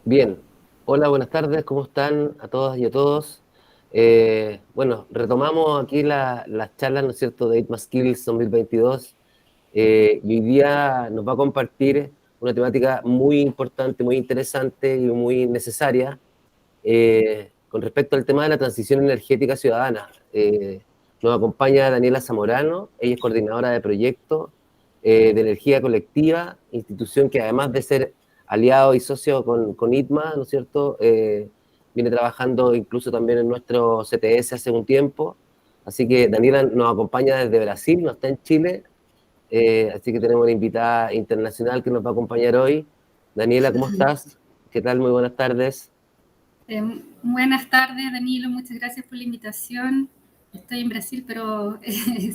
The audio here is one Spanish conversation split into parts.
Bien, hola, buenas tardes, ¿cómo están a todas y a todos? Bueno, retomamos aquí las charlas, ¿no es cierto?, de ITMA Skills 2022, y hoy día nos va a compartir una temática muy importante, muy interesante y muy necesaria, con respecto al tema de la transición energética ciudadana. Nos acompaña Daniela Zamorano, ella es coordinadora de proyectos de energía colectiva, institución que además de ser aliado y socio con ITMA, ¿no es cierto? Viene trabajando incluso también en nuestro CTS hace un tiempo. Así que Daniela nos acompaña desde Brasil, no está en Chile, así que tenemos una invitada internacional que nos va a acompañar hoy. Daniela, ¿cómo estás? ¿Qué tal? Muy buenas tardes. Buenas tardes, Danilo, muchas gracias por la invitación. Estoy en Brasil, pero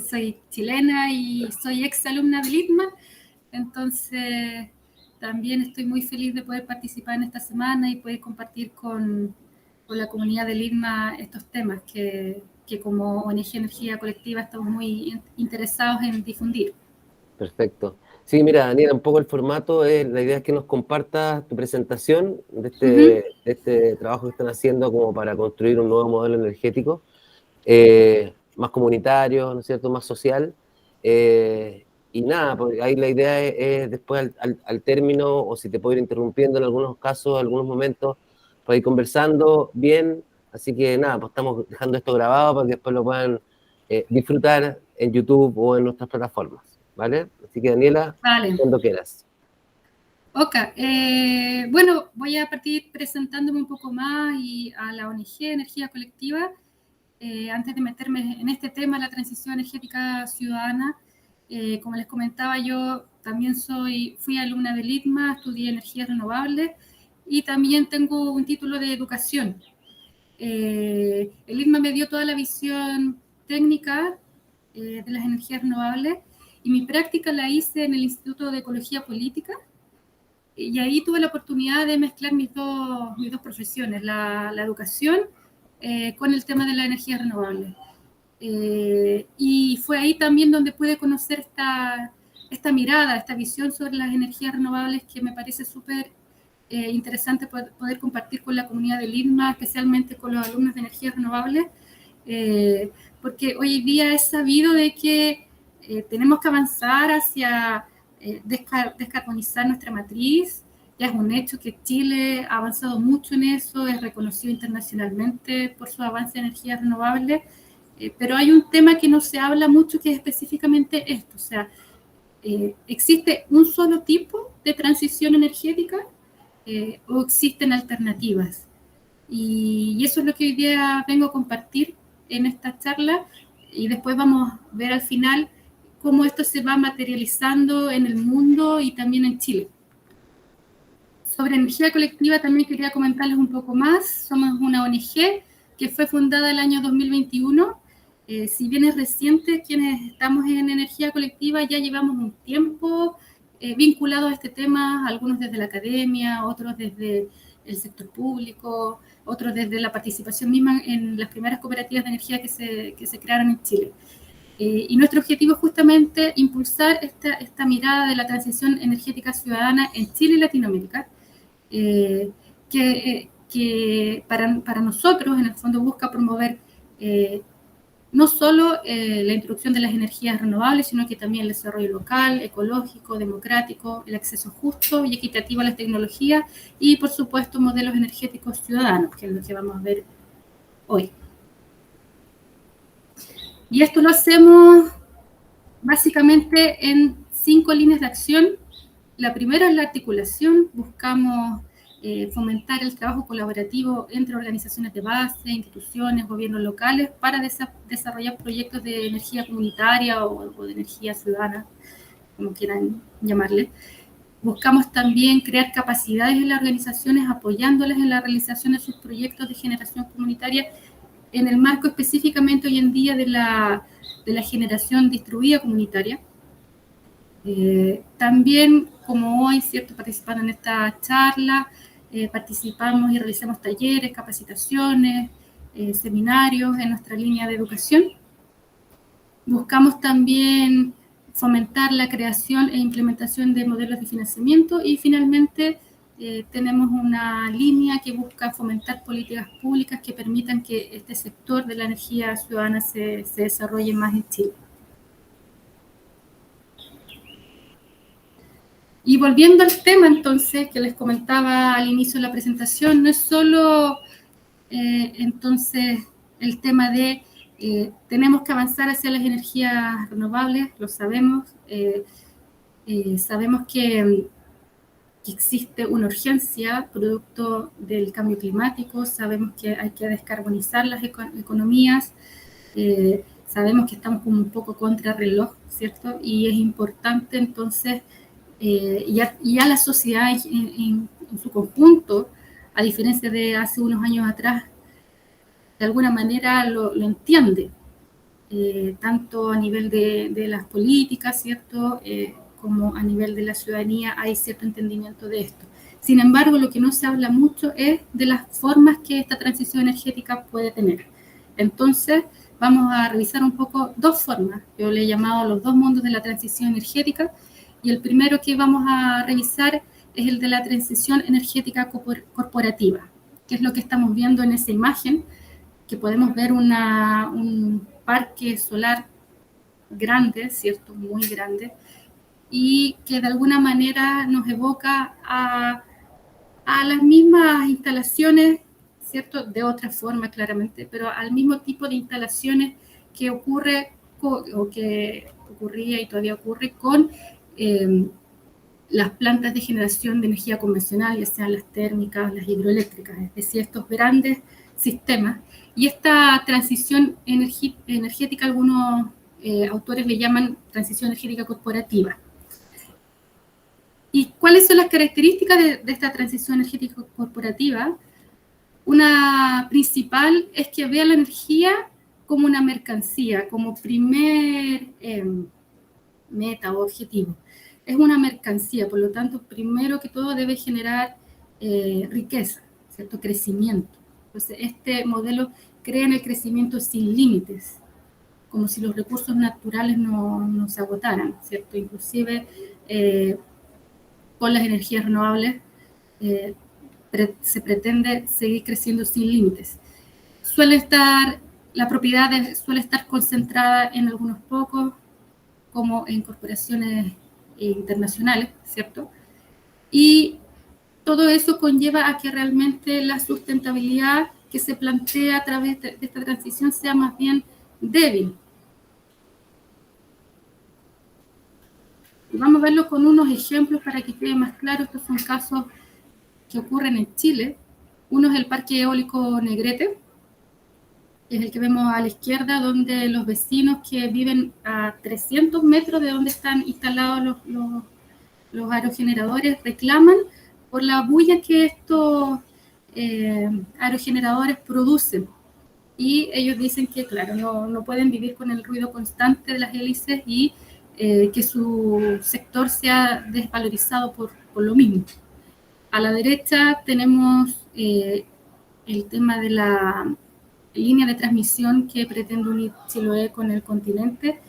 soy chilena y soy ex alumna del ITMA, entonces también estoy muy feliz de poder participar en esta semana y poder compartir con la comunidad del ITMA estos temas que como ONG Energía Colectiva estamos muy interesados en difundir. Perfecto. Sí, mira, Daniela, un poco el formato, la idea es que nos compartas tu presentación Uh-huh. de este trabajo que están haciendo como para construir un nuevo modelo energético, más comunitario, ¿no es cierto?, más social. Y nada, pues ahí la idea es después al término, o si te puedo ir interrumpiendo en algunos casos, algunos momentos, para ir conversando bien. Así que nada, pues estamos dejando esto grabado para que después lo puedan disfrutar en YouTube o en nuestras plataformas, ¿vale? Así que Daniela, Vale. cuando quieras. Ok, bueno, voy a partir presentándome un poco más y a la ONG Energía Colectiva. Antes de meterme en este tema, la transición energética ciudadana, como les comentaba, yo también fui alumna del ITMA, estudié energías renovables y también tengo un título de educación. El ITMA me dio toda la visión técnica de las energías renovables y mi práctica la hice en el Instituto de Ecología Política y ahí tuve la oportunidad de mezclar mis dos profesiones, la educación con el tema de la energía renovable. Y fue ahí también donde pude conocer esta mirada, esta visión sobre las energías renovables que me parece súper interesante poder compartir con la comunidad del ITMA, especialmente con los alumnos de energías renovables, porque hoy día es sabido de que tenemos que avanzar hacia descarbonizar nuestra matriz. Ya es un hecho que Chile ha avanzado mucho en eso, es reconocido internacionalmente por su avance en energías renovables, pero hay un tema que no se habla mucho que es específicamente esto, o sea, ¿existe un solo tipo de transición energética o existen alternativas? Y eso es lo que hoy día vengo a compartir en esta charla y después vamos a ver al final cómo esto se va materializando en el mundo y también en Chile. Sobre energía colectiva también quería comentarles un poco más. Somos una ONG que fue fundada el año 2021. Si bien es reciente, quienes estamos en energía colectiva ya llevamos un tiempo vinculados a este tema, algunos desde la academia, otros desde el sector público, otros desde la participación misma en las primeras cooperativas de energía que se crearon en Chile. Y nuestro objetivo es justamente impulsar esta mirada de la transición energética ciudadana en Chile y Latinoamérica, que para nosotros en el fondo busca promover no solo la introducción de las energías renovables, sino que también el desarrollo local, ecológico, democrático, el acceso justo y equitativo a las tecnologías y, por supuesto, modelos energéticos ciudadanos, que es lo que vamos a ver hoy. Y esto lo hacemos básicamente en 5 líneas de acción. La primera es la articulación. Buscamos fomentar el trabajo colaborativo entre organizaciones de base, instituciones, gobiernos locales para desarrollar proyectos de energía comunitaria o de energía ciudadana, como quieran llamarle. Buscamos también crear capacidades en las organizaciones apoyándolas en la realización de sus proyectos de generación comunitaria en el marco específicamente hoy en día de la generación distribuida comunitaria. También, como hoy, ¿cierto?, participando en esta charla, participamos y realizamos talleres, capacitaciones, seminarios en nuestra línea de educación. Buscamos también fomentar la creación e implementación de modelos de financiamiento y finalmente tenemos una línea que busca fomentar políticas públicas que permitan que este sector de la energía ciudadana se desarrolle más en Chile. Y volviendo al tema, entonces, que les comentaba al inicio de la presentación, no es solo, entonces, el tema de tenemos que avanzar hacia las energías renovables, lo sabemos, sabemos que existe una urgencia producto del cambio climático, sabemos que hay que descarbonizar las economías, sabemos que estamos como un poco contra reloj, ¿cierto? Y es importante entonces, ya la sociedad en su conjunto, a diferencia de hace unos años atrás, de alguna manera lo entiende, tanto a nivel de las políticas, ¿cierto? Como a nivel de la ciudadanía hay cierto entendimiento de esto. Sin embargo, lo que no se habla mucho es de las formas que esta transición energética puede tener. Entonces, vamos a revisar un poco dos formas. Yo le he llamado los dos mundos de la transición energética, y el primero que vamos a revisar es el de la transición energética corporativa, que es lo que estamos viendo en esa imagen, que podemos ver un parque solar grande, ¿cierto? Muy grande, y que de alguna manera nos evoca a las mismas instalaciones, ¿cierto? De otra forma, claramente, pero al mismo tipo de instalaciones que ocurre o que ocurría y todavía ocurre con las plantas de generación de energía convencional, ya sean las térmicas, las hidroeléctricas, es decir, estos grandes sistemas. Y esta transición energética, algunos autores le llaman transición energética corporativa. ¿Y cuáles son las características de esta transición energética corporativa? Una principal es que vea la energía como una mercancía, como primer meta o objetivo. Es una mercancía, por lo tanto, primero que todo debe generar riqueza, ¿cierto? Crecimiento. Entonces, este modelo crea en el crecimiento sin límites, como si los recursos naturales no se agotaran, ¿cierto? Inclusive con las energías renovables se pretende seguir creciendo sin límites. La propiedad suele estar concentrada en algunos pocos, como en corporaciones internacionales, ¿cierto? Y todo eso conlleva a que realmente la sustentabilidad que se plantea a través de esta transición sea más bien débil. Y vamos a verlo con unos ejemplos para que quede más claro. Estos son casos que ocurren en Chile. Uno es el Parque Eólico Negrete, es el que vemos a la izquierda, donde los vecinos que viven a 300 metros de donde están instalados los aerogeneradores reclaman por la bulla que estos aerogeneradores producen. Y ellos dicen que, claro, no pueden vivir con el ruido constante de las hélices y que su sector sea desvalorizado por lo mismo. A la derecha tenemos el tema de la línea de transmisión que pretende unir Chiloé con el continente,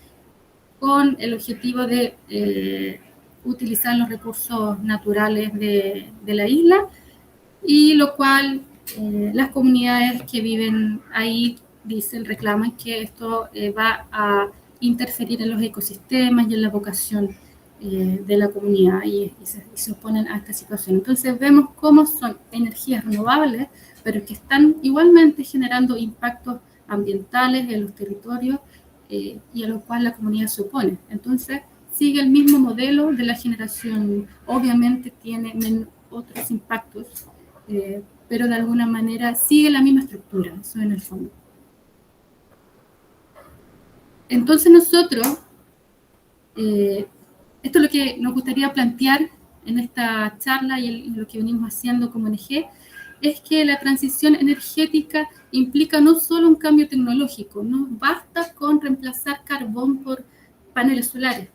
con el objetivo de utilizar los recursos naturales de la isla, y lo cual las comunidades que viven ahí reclaman que esto va a interferir en los ecosistemas y en la vocación de la comunidad, y se oponen a esta situación. Entonces vemos cómo son energías renovables, pero que están igualmente generando impactos ambientales en los territorios y a lo cual la comunidad se opone. Entonces sigue el mismo modelo de la generación, obviamente tiene otros impactos, pero de alguna manera sigue la misma estructura, eso en el fondo. Entonces nosotros, esto es lo que nos gustaría plantear en esta charla y lo que venimos haciendo como ONG, es que la transición energética implica no solo un cambio tecnológico, no basta con reemplazar carbón por paneles solares,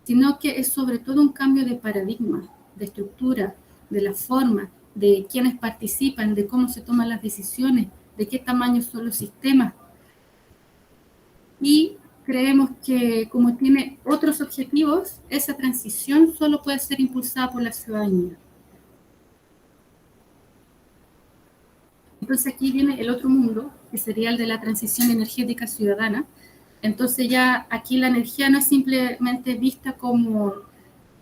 sino que es sobre todo un cambio de paradigma, de estructura, de la forma, de quiénes participan, de cómo se toman las decisiones, de qué tamaño son los sistemas. Y creemos que como tiene otros objetivos, esa transición solo puede ser impulsada por la ciudadanía. Entonces aquí viene el otro mundo, que sería el de la transición energética ciudadana. Entonces ya aquí la energía no es simplemente vista como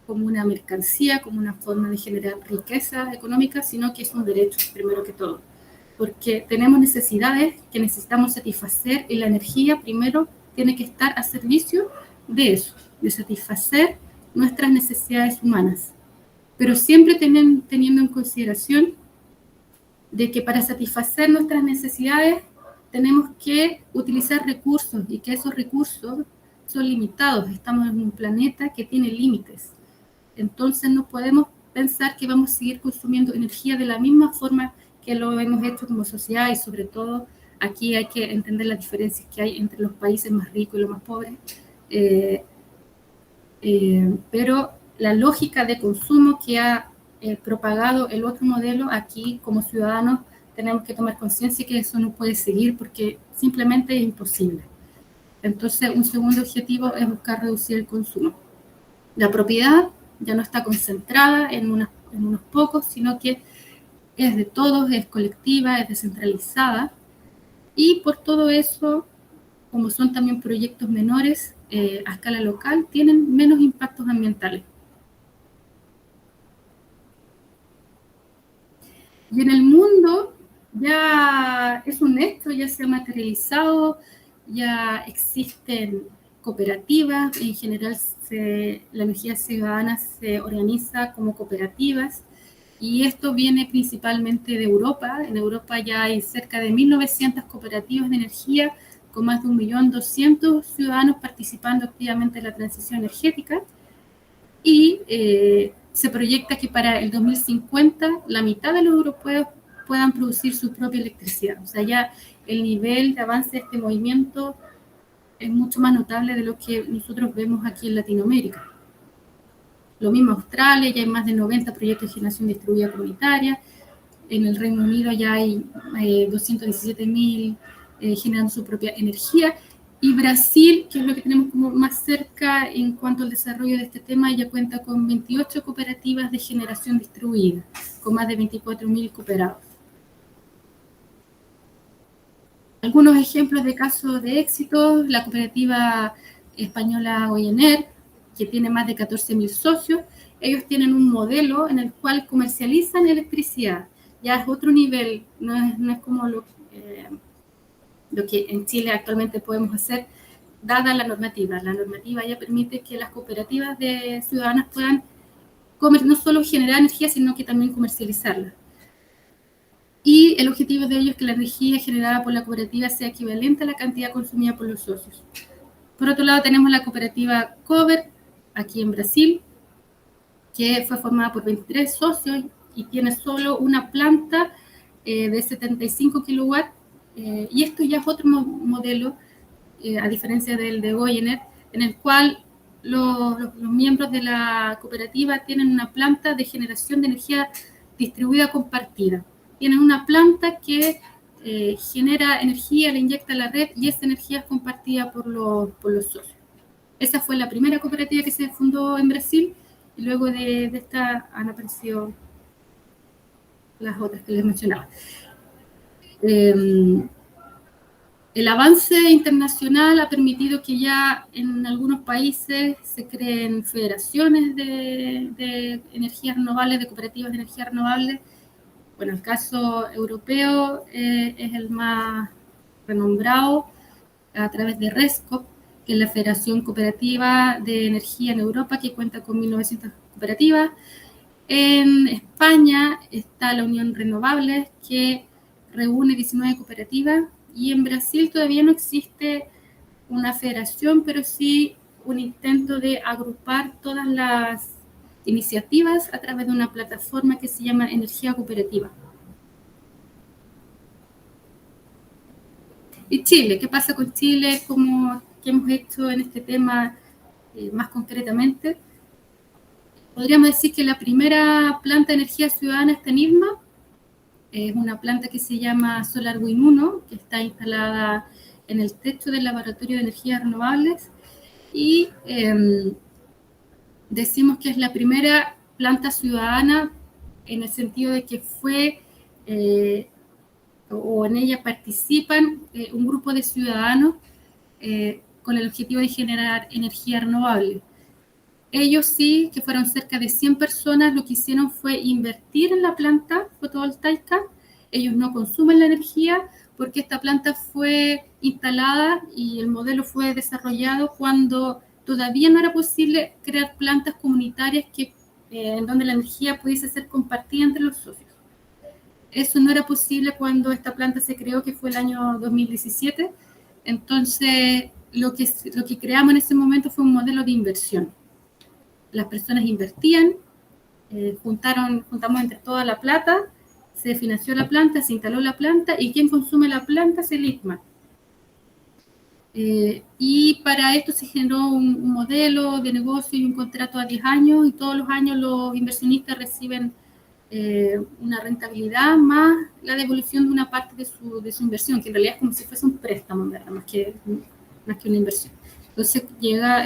una mercancía, como una forma de generar riqueza económica, sino que es un derecho, primero que todo. Porque tenemos necesidades que necesitamos satisfacer y la energía primero tiene que estar a servicio de eso, de satisfacer nuestras necesidades humanas. Pero siempre teniendo en consideración de que para satisfacer nuestras necesidades tenemos que utilizar recursos y que esos recursos son limitados. Estamos en un planeta que tiene límites. Entonces no podemos pensar que vamos a seguir consumiendo energía de la misma forma que lo hemos hecho como sociedad, y sobre todo aquí hay que entender las diferencias que hay entre los países más ricos y los más pobres. Pero la lógica de consumo que ha propagado el otro modelo, aquí como ciudadanos tenemos que tomar conciencia que eso no puede seguir porque simplemente es imposible. Entonces, un segundo objetivo es buscar reducir el consumo. La propiedad ya no está concentrada en unos pocos, sino que es de todos, es colectiva, es descentralizada, y por todo eso, como son también proyectos menores a escala local, tienen menos impactos ambientales. Y en el mundo ya es un hecho, ya se ha materializado, ya existen cooperativas, en general la energía ciudadana se organiza como cooperativas, y esto viene principalmente de Europa. En Europa ya hay cerca de 1.900 cooperativas de energía con más de 1.200.000 ciudadanos participando activamente en la transición energética, y se proyecta que para el 2050 la mitad de los europeos puedan producir su propia electricidad. O sea, ya el nivel de avance de este movimiento es mucho más notable de lo que nosotros vemos aquí en Latinoamérica. Lo mismo Australia, ya hay más de 90 proyectos de generación distribuida comunitaria. En el Reino Unido ya hay 217.000 generando su propia energía. Y Brasil, que es lo que tenemos como más cerca en cuanto al desarrollo de este tema, ya cuenta con 28 cooperativas de generación distribuida, con más de 24.000 cooperados. Algunos ejemplos de casos de éxito: la cooperativa española Goyener, que tiene más de 14.000 socios. Ellos tienen un modelo en el cual comercializan electricidad. Ya es otro nivel, no es como lo que en Chile actualmente podemos hacer, dada la normativa. La normativa ya permite que las cooperativas de ciudadanas puedan no solo generar energía, sino que también comercializarla. Y el objetivo de ello es que la energía generada por la cooperativa sea equivalente a la cantidad consumida por los socios. Por otro lado, tenemos la cooperativa Cover, aquí en Brasil, que fue formada por 23 socios y tiene solo una planta de 75 kilowatts. Y esto ya es otro modelo, a diferencia del de Goyener, en el cual los miembros de la cooperativa tienen una planta de generación de energía distribuida compartida. Tienen una planta que genera energía, la inyecta a la red, y esa energía es compartida por los socios. Esa fue la primera cooperativa que se fundó en Brasil, y luego de esta han aparecido las otras que les mencionaba. El avance internacional ha permitido que ya en algunos países se creen federaciones de energías renovables, de cooperativas de energías renovables. Bueno, el caso europeo es el más renombrado, a través de RESCOP, que es la Federación Cooperativa de Energía en Europa, que cuenta con 1.900 cooperativas. En España está la Unión Renovables, que reúne 19 cooperativas, y en Brasil todavía no existe una federación, pero sí un intento de agrupar todas las iniciativas a través de una plataforma que se llama Energía Cooperativa. Y Chile, ¿qué pasa con Chile? ¿Qué hemos hecho en este tema más concretamente? Podríamos decir que la primera planta de energía ciudadana está en IRMA. Es una planta que se llama SolarWind 1, que está instalada en el techo del Laboratorio de Energías Renovables, y decimos que es la primera planta ciudadana en el sentido de que fue o en ella participan un grupo de ciudadanos con el objetivo de generar energía renovable. Ellos sí, que fueron cerca de 100 personas, lo que hicieron fue invertir en la planta fotovoltaica. Ellos no consumen la energía porque esta planta fue instalada y el modelo fue desarrollado cuando todavía no era posible crear plantas comunitarias en donde la energía pudiese ser compartida entre los socios. Eso no era posible cuando esta planta se creó, que fue el año 2017. Entonces, lo que creamos en ese momento fue un modelo de inversión. Las personas invertían, juntamos entre toda la plata, se financió la planta, se instaló la planta, y quien consume la planta es el ITMA. Y para esto se generó un modelo de negocio y un contrato a 10 años, y todos los años los inversionistas reciben una rentabilidad más la devolución de una parte de su inversión, que en realidad es como si fuese un préstamo, ¿verdad? Más que una inversión. Entonces llega,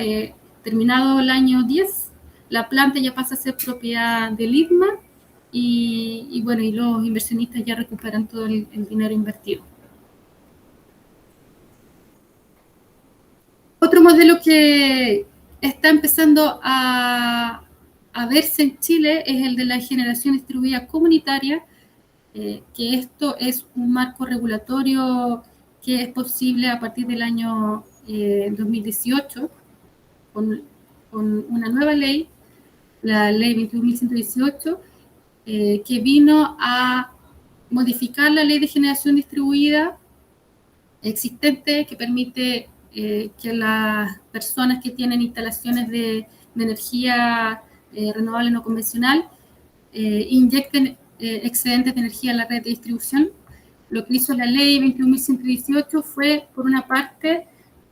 terminado el año 10, la planta ya pasa a ser propiedad del ITMA, y bueno, y los inversionistas ya recuperan todo el dinero invertido. Otro modelo que está empezando a verse en Chile es el de la generación distribuida comunitaria, que esto es un marco regulatorio que es posible a partir del año 2018 con una nueva ley, la ley 21.118, que vino a modificar la ley de generación distribuida existente, que permite que las personas que tienen instalaciones de energía renovable no convencional inyecten excedentes de energía a la red de distribución. Lo que hizo la ley 21.118 fue, por una parte,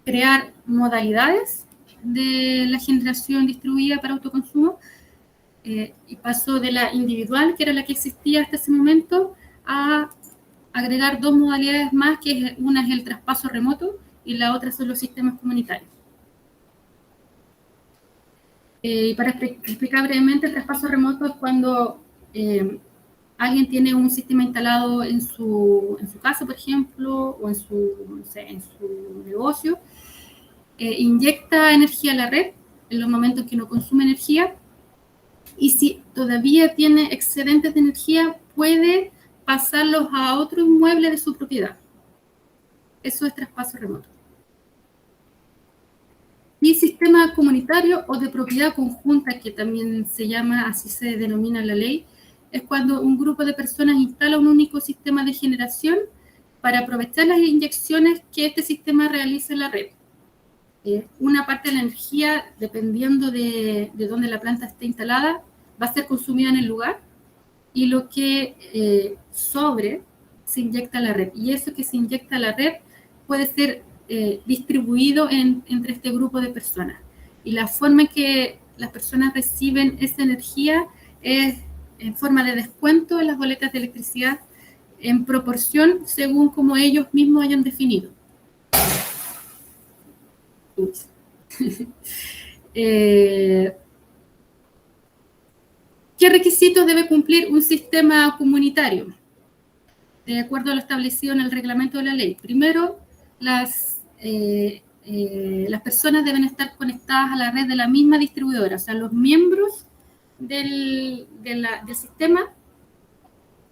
crear modalidades de la generación distribuida para autoconsumo, y pasó de la individual, que era la que existía hasta ese momento, a agregar dos modalidades más, que una es el traspaso remoto y la otra son los sistemas comunitarios. Y para explicar brevemente, el traspaso remoto es cuando alguien tiene un sistema instalado en su casa, por ejemplo, o en su negocio, inyecta energía a la red en los momentos en que no consume energía, y si todavía tiene excedentes de energía, puede pasarlos a otro inmueble de su propiedad. Eso es traspaso remoto. Y sistema comunitario o de propiedad conjunta, que también se llama, así se denomina la ley, es cuando un grupo de personas instala un único sistema de generación para aprovechar las inyecciones que este sistema realiza en la red. Una parte de la energía, dependiendo de dónde la planta esté instalada, va a ser consumida en el lugar, y lo que sobre se inyecta a la red. Y eso que se inyecta a la red puede ser distribuido entre este grupo de personas. Y la forma en que las personas reciben esa energía es en forma de descuento en las boletas de electricidad, en proporción según como ellos mismos hayan definido. ¿Qué requisitos debe cumplir un sistema comunitario? De acuerdo a lo establecido en el reglamento de la ley. Primero, las personas deben estar conectadas a la red de la misma distribuidora, o sea, los miembros del sistema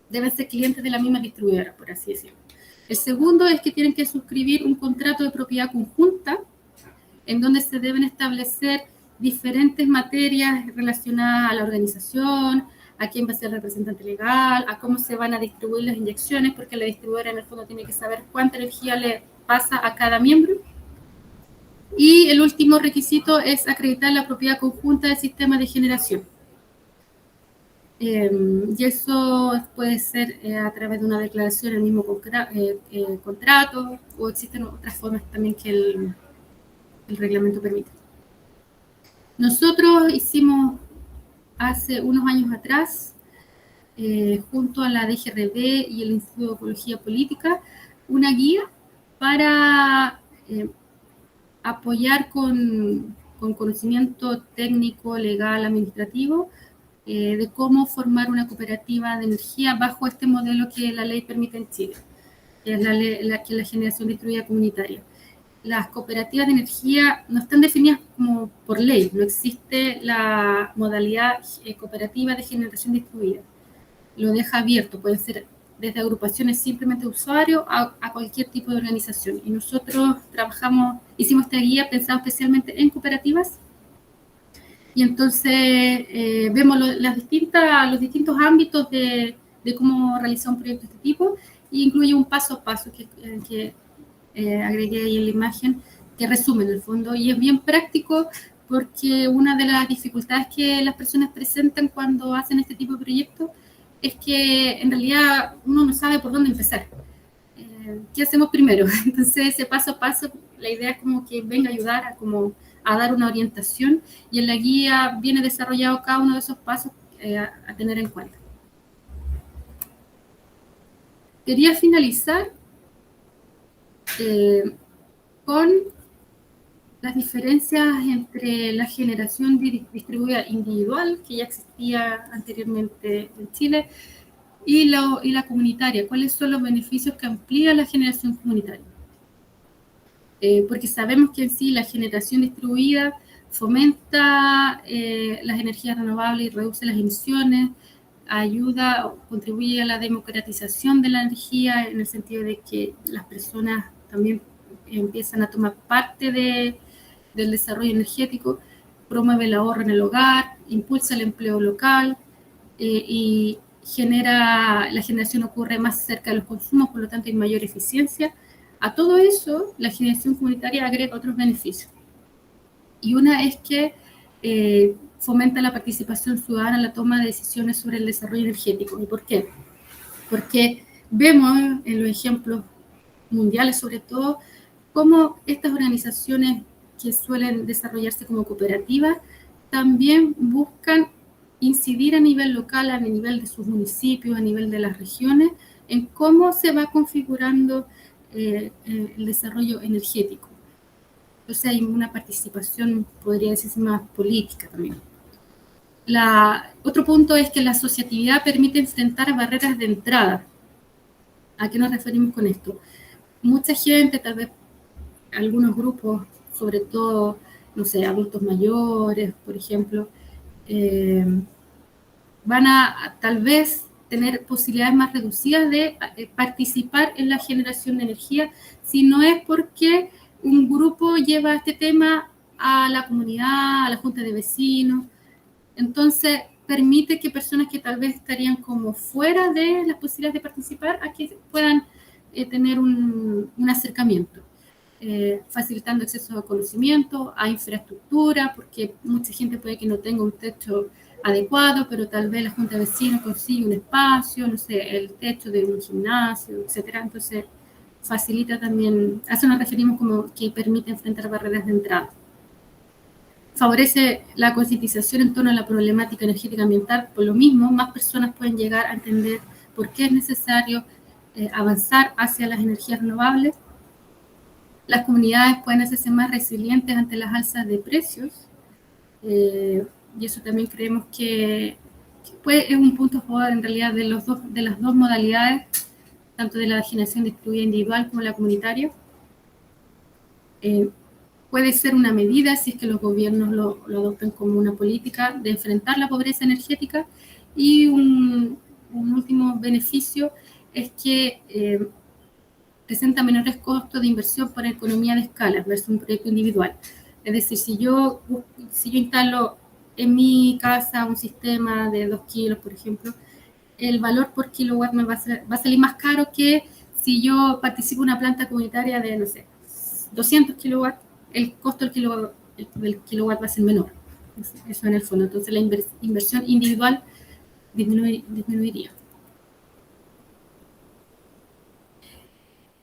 deben ser clientes de la misma distribuidora, por así decirlo. El segundo es que tienen que suscribir un contrato de propiedad conjunta, en donde se deben establecer diferentes materias relacionadas a la organización, a quién va a ser el representante legal, a cómo se van a distribuir las inyecciones, porque la distribuidora en el fondo tiene que saber cuánta energía le pasa a cada miembro. Y el último requisito es acreditar la propiedad conjunta del sistema de generación. Y eso puede ser a través de una declaración, el mismo contrato, o existen otras formas también que el reglamento permite. Nosotros hicimos hace unos años atrás, junto a la DGRB y el Instituto de Ecología Política, una guía para apoyar con conocimiento técnico, legal, administrativo, de cómo formar una cooperativa de energía bajo este modelo que la ley permite en Chile. que es la generación distribuida comunitaria. Las cooperativas de energía no están definidas como por ley, no existe la modalidad cooperativa de generación distribuida. Lo deja abierto, puede ser desde agrupaciones simplemente de usuarios a cualquier tipo de organización. Y nosotros hicimos esta guía pensada especialmente en cooperativas, y entonces vemos los distintos ámbitos de cómo realizar un proyecto de este tipo, y incluye un paso a paso que agregué ahí en la imagen, que resume en el fondo, y es bien práctico porque una de las dificultades que las personas presentan cuando hacen este tipo de proyectos es que en realidad uno no sabe por dónde empezar. ¿Qué hacemos primero? Entonces ese paso a paso, la idea es como que venga a ayudar a dar una orientación, y en la guía viene desarrollado cada uno de esos pasos a tener en cuenta. Quería finalizar con las diferencias entre la generación distribuida individual, que ya existía anteriormente en Chile, y la comunitaria. ¿Cuáles son los beneficios que amplía la generación comunitaria? Porque sabemos que en sí la generación distribuida fomenta las energías renovables y reduce las emisiones, ayuda o contribuye a la democratización de la energía, en el sentido de que las personas también empiezan a tomar parte del desarrollo energético, promueve el ahorro en el hogar, impulsa el empleo local y la generación ocurre más cerca de los consumos, por lo tanto hay mayor eficiencia. A todo eso, la generación comunitaria agrega otros beneficios. Y una es que fomenta la participación ciudadana en la toma de decisiones sobre el desarrollo energético. ¿Y por qué? Porque vemos en los ejemplos mundiales, sobre todo, cómo estas organizaciones que suelen desarrollarse como cooperativas también buscan incidir a nivel local, a nivel de sus municipios, a nivel de las regiones, en cómo se va configurando el desarrollo energético. Entonces hay una participación, podría decirse, más política también. Otro punto es que la asociatividad permite enfrentar barreras de entrada. ¿A qué nos referimos con esto? Mucha gente, tal vez algunos grupos, sobre todo, no sé, adultos mayores, por ejemplo, van a tal vez tener posibilidades más reducidas de participar en la generación de energía, si no es porque un grupo lleva este tema a la comunidad, a la junta de vecinos. Entonces permite que personas que tal vez estarían como fuera de las posibilidades de participar, a que puedan tener un acercamiento, facilitando acceso a conocimiento, a infraestructura, porque mucha gente puede que no tenga un techo adecuado, pero tal vez la junta de vecinos consigue un espacio, no sé, el techo de un gimnasio, etcétera. Entonces facilita también, a eso nos referimos como que permite enfrentar barreras de entrada. Favorece la concientización en torno a la problemática energética ambiental. Por lo mismo, más personas pueden llegar a entender por qué es necesario avanzar hacia las energías renovables. Las comunidades pueden hacerse más resilientes ante las alzas de precios, y eso también creemos que es un punto a favor en realidad de las dos modalidades, tanto de la generación distribuida individual como la comunitaria. Puede ser una medida, si es que los gobiernos lo adoptan como una política, de enfrentar la pobreza energética. Y un último beneficio es que presenta menores costos de inversión para economía de escala versus un proyecto individual. Es decir, si yo instalo en mi casa un sistema de 2 kilos, por ejemplo, el valor por kilowatt me va a salir más caro que si yo participo en una planta comunitaria de, no sé, 200 kilowatts, el costo del kilowatt va a ser menor. Eso en el fondo. Entonces la inversión individual disminuiría.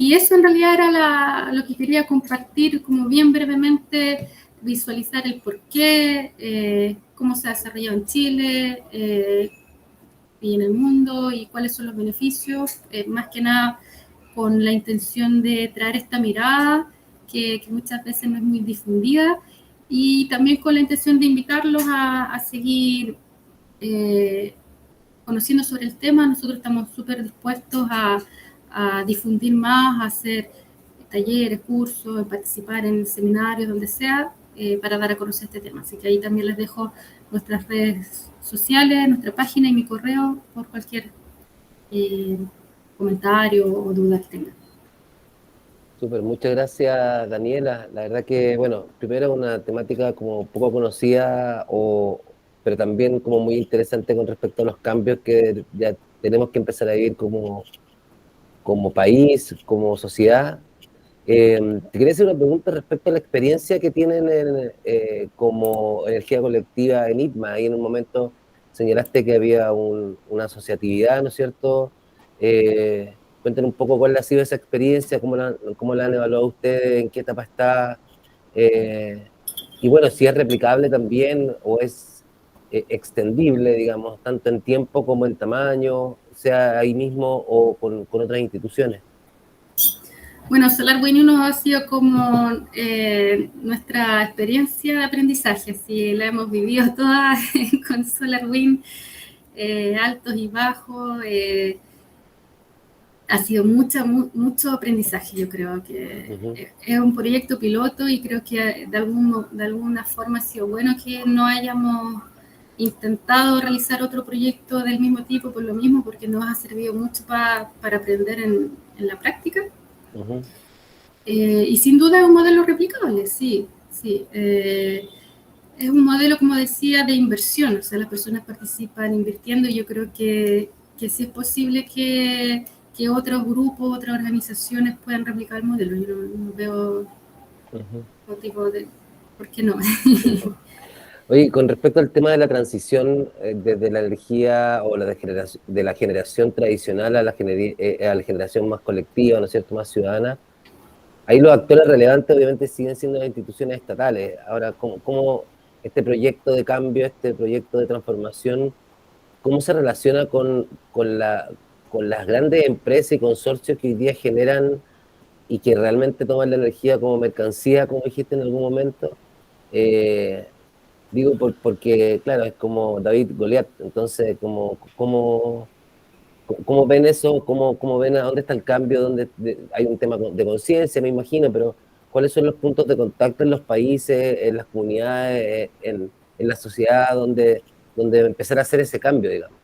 Y eso en realidad era lo que quería compartir, como bien brevemente, visualizar el porqué, cómo se ha desarrollado en Chile y en el mundo, y cuáles son los beneficios, más que nada con la intención de traer esta mirada que muchas veces no es muy difundida, y también con la intención de invitarlos a seguir conociendo sobre el tema. Nosotros estamos súper dispuestos a a difundir más, a hacer talleres, cursos, participar en seminarios, donde sea, para dar a conocer este tema. Así que ahí también les dejo nuestras redes sociales, nuestra página y mi correo por cualquier comentario o duda que tengan. Súper, muchas gracias, Daniela. La verdad que, bueno, primero una temática como poco conocida, pero también como muy interesante con respecto a los cambios que ya tenemos que empezar a vivir como país, como sociedad. Te quería hacer una pregunta respecto a la experiencia que tienen como energía colectiva en ITMA. Ahí en un momento señalaste que había una asociatividad, ¿no es cierto? Cuéntenos un poco cuál ha sido esa experiencia, cómo la han evaluado ustedes, en qué etapa está, eh, y bueno, si es replicable también o es extendible, digamos, tanto en tiempo como en tamaño, sea ahí mismo o con otras instituciones. Bueno, SolarWind 1 ha sido como nuestra experiencia de aprendizaje, sí, la hemos vivido toda con SolarWind, altos y bajos, ha sido mucho aprendizaje, yo creo que Ujú, es un proyecto piloto y creo que de alguna forma ha sido bueno que no hayamos intentado realizar otro proyecto del mismo tipo por lo mismo, porque nos ha servido mucho para aprender en la práctica. ujú. Y sin duda es un modelo replicable, sí, sí. Es un modelo, como decía, de inversión, o sea, las personas participan invirtiendo y yo creo que sí es posible que otros grupos, otras organizaciones puedan replicar el modelo. Yo no veo Ujú. motivo de por qué no. Oye, con respecto al tema de la transición desde la energía o de la generación tradicional a la generación más colectiva, ¿no es cierto?, más ciudadana, ahí los actores relevantes obviamente siguen siendo las instituciones estatales. Ahora, ¿cómo este proyecto de cambio, este proyecto de transformación, cómo se relaciona con las grandes empresas y consorcios que hoy día generan y que realmente toman la energía como mercancía, como dijiste en algún momento? Eh, Digo, porque, claro, es como David Goliat, entonces, ¿cómo ven eso? ¿Cómo ven a dónde está el cambio? Hay un tema de conciencia, me imagino, pero ¿cuáles son los puntos de contacto en los países, en las comunidades, en la sociedad, donde empezar a hacer ese cambio, digamos?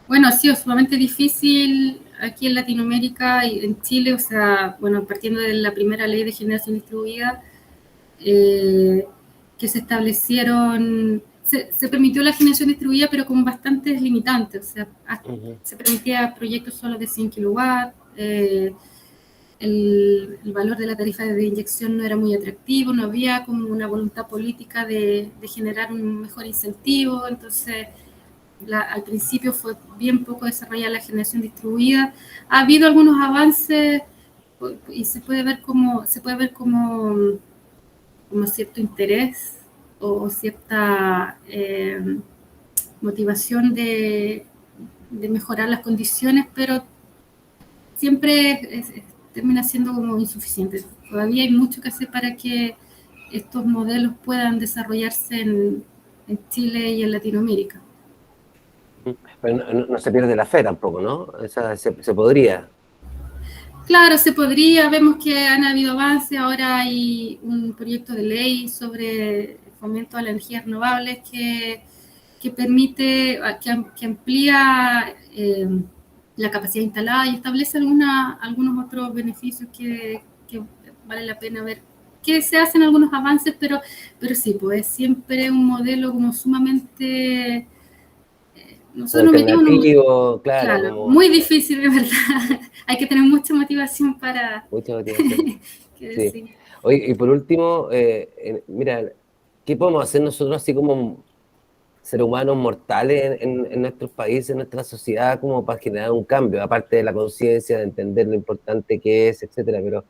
Bueno, ha sido sumamente difícil aquí en Latinoamérica y en Chile, o sea, bueno, partiendo de la primera ley de generación distribuida, eh, que se establecieron, se permitió la generación distribuida, pero con bastantes limitantes, o sea, Ujú, se permitía proyectos solo de 100 kilowatts, el valor de la tarifa de inyección no era muy atractivo, no había como una voluntad política de generar un mejor incentivo, entonces al principio fue bien poco desarrollada la generación distribuida. Ha habido algunos avances y se puede ver como cierto interés o cierta motivación de mejorar las condiciones, pero siempre termina siendo como insuficiente. Todavía hay mucho que hacer para que estos modelos puedan desarrollarse en Chile y en Latinoamérica. ujú. Pero no se pierde la fe tampoco, ¿no? Esa, se podría. Claro, se podría, vemos que han habido avances, ahora hay un proyecto de ley sobre fomento a las energías renovables que permite, que amplía la capacidad instalada y establece algunos otros beneficios que vale la pena ver que se hacen algunos avances, pero sí, pues es siempre un modelo como sumamente, Como nosotros nos metimos en un, alternativo, claro, claro, como muy difícil de verdad, hay que tener mucha motivación para mucha motivación. que Sí. decir. Oye, y por último, mira, ¿qué podemos hacer nosotros así como seres humanos mortales en nuestros países, en nuestra sociedad, como para generar un cambio, aparte de la conciencia, de entender lo importante que es, etcétera? Pero,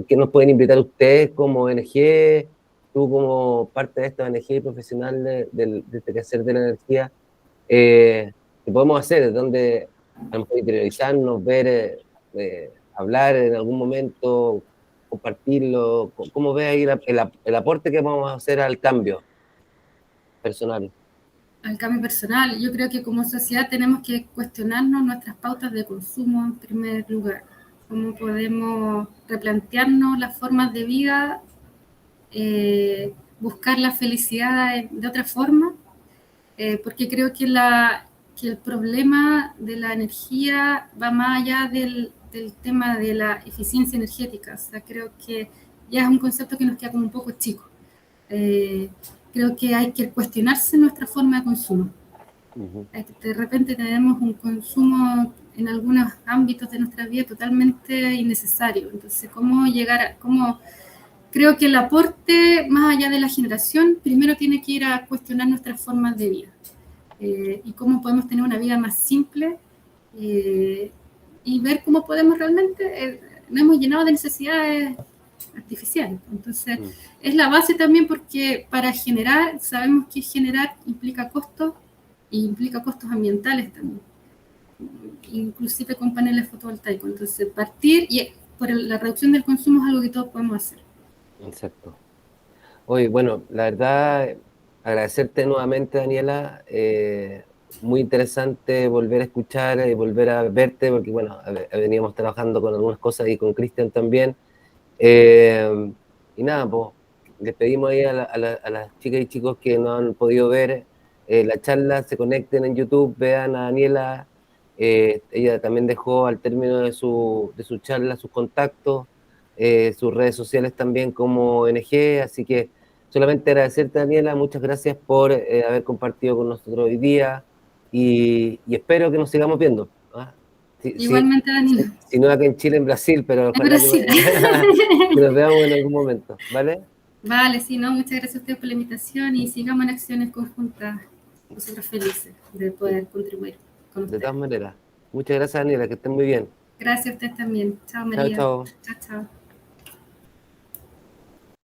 ¿qué nos pueden invitar ustedes como ONG, tú como parte de esta ONG y profesional de este quehacer de la energía? ¿Qué podemos hacer? ¿Dónde a lo mejor interiorizarnos, ver, hablar en algún momento, compartirlo? ¿Cómo ves ahí el aporte que vamos a hacer al cambio personal? al cambio personal. Yo creo que como sociedad tenemos que cuestionarnos nuestras pautas de consumo en primer lugar. Cómo podemos replantearnos las formas de vida, buscar la felicidad de otra forma, porque creo que el problema de la energía va más allá del tema de la eficiencia energética. O sea, creo que ya es un concepto que nos queda como un poco chico. Eh, Creo que hay que cuestionarse nuestra forma de consumo. De repente tenemos un consumo en algunos ámbitos de nuestra vida totalmente innecesario. Entonces, ¿cómo llegar a, cómo, creo que el aporte, más allá de la generación, primero tiene que ir a cuestionar nuestras formas de vida, y cómo podemos tener una vida más simple, eh, y ver cómo podemos realmente, nos hemos llenado de necesidades artificiales. Entonces, es la base también porque para generar, sabemos que generar implica costos y implica costos ambientales también, inclusive con paneles fotovoltaicos. Entonces, partir y por la reducción del consumo es algo que todos podemos hacer. Exacto. Oye, bueno, la verdad, agradecerte nuevamente, Daniela. Muy interesante volver a escuchar y volver a verte, porque bueno, veníamos trabajando con algunas cosas y con Cristian también. Eh, y nada, pues les pedimos ahí a las chicas y chicos que no han podido ver la charla, se conecten en YouTube, vean a Daniela. Ella también dejó al término de su charla sus contactos, sus redes sociales también como ONG, así que solamente agradecerte, Daniela, muchas gracias por haber compartido con nosotros hoy día y espero que nos sigamos viendo. ¿Ah? Sí, sí, Igualmente, Danilo, si no acá en Chile, en Brasil, pero en ojalá Brasil. que nos veamos en algún momento, ¿vale? Vale, sí, no, muchas gracias a ustedes por la invitación y sigamos en acciones conjuntas. Nosotros felices de poder contribuir con De ustedes. todas maneras. Muchas gracias, Daniela, que estén muy bien. Gracias a ustedes también. Chao, Chao, María. chao. Chao, chao.